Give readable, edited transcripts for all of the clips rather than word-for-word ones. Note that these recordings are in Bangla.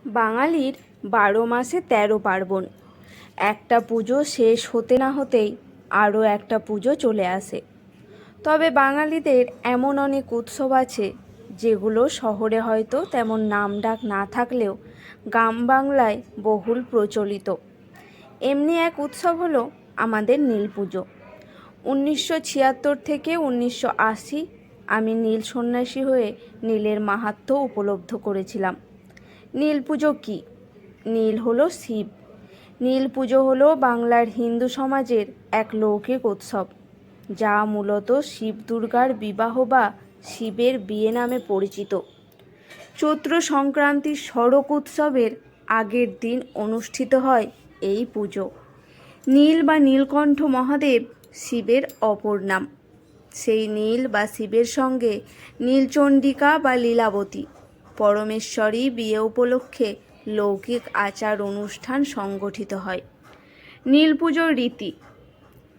বাঙালির ১২ মাসে ১৩ পার্বণ। একটা পুজো শেষ হতে না হতেই আরও একটা পুজো চলে আসে। তবে বাঙালিদের এমন অনেক উৎসব আছে যেগুলো শহরে হয়তো তেমন নামডাক না থাকলেও গ্রাম বাংলায় বহুল প্রচলিত। এমনি এক উৎসব হলো আমাদের নীল পুজো। ১৯৭৬ থেকে ১৯৮০ আমি নীল সন্ন্যাসী হয়ে নীলের মাহাত্ম্য উপলব্ধ করেছিলাম। নীল পুজো কী? নীল হলো শিব। নীল পুজো হলো বাংলার হিন্দু সমাজের এক লৌকিক উৎসব, যা মূলত শিব দুর্গার বিবাহ বা শিবের বিয়ে নামে পরিচিত। চৈত্র সংক্রান্তির শরৎ উৎসবের আগের দিন অনুষ্ঠিত হয় এই পুজো। নীল বা নীলকণ্ঠ মহাদেব শিবের অপর নাম। সেই নীল বা শিবের সঙ্গে নীলচণ্ডিকা বা লীলাবতী পরমেশ্বরী বিয়ে উপলক্ষে লৌকিক আচার অনুষ্ঠান সংগঠিত হয়। নীল পুজোর রীতি।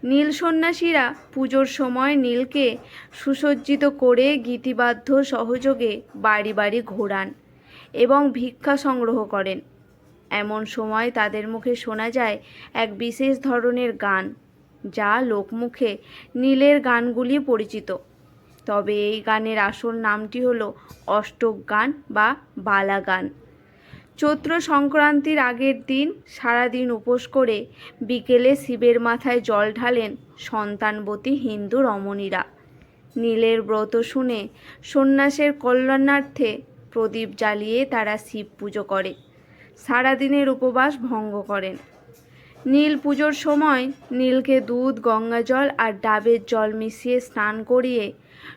নীল সন্ন্যাসীরা পুজোর সময় নীলকে সুসজ্জিত করে গীতিবাদ্য সহযোগে বাড়ি বাড়ি ঘোরান এবং ভিক্ষা সংগ্রহ করেন। এমন সময় তাদের মুখে শোনা যায় এক বিশেষ ধরনের গান, যা লোকমুখে নীলের গানগুলি পরিচিত। তবে এই গানের আসল নামটি হলো অষ্টক গান বা বালা গান। চৈত্র সংক্রান্তির আগের দিন সারাদিন উপোস করে বিকেলে শিবের মাথায় জল ঢালেন সন্তানবতী হিন্দু রমণীরা। নীলের ব্রত শুনে সন্ন্যাসের কল্যাণার্থে প্রদীপ জ্বালিয়ে তারা শিব পুজো করে সারাদিনের উপবাস ভঙ্গ করেন। নীল পুজোর সময় নীলকে দুধ, গঙ্গাজল আর ডাবের জল মিশিয়ে স্নান করিয়ে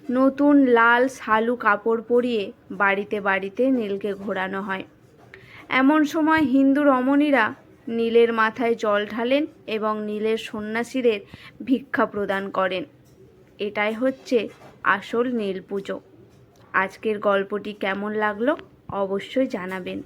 নতুন লাল শালু কাপড় পরিয়ে বাড়িতে বাড়িতে নীলকে ঘোরানো হয়। এমন সময় হিন্দু রমণীরা নীলের মাথায় জল ঢালেন এবং নীলের সন্ন্যাসীদের ভিক্ষা প্রদান করেন। এটাই হচ্ছে আসল নীল পুজো। আজকের গল্পটি কেমন লাগলো অবশ্যই জানাবেন।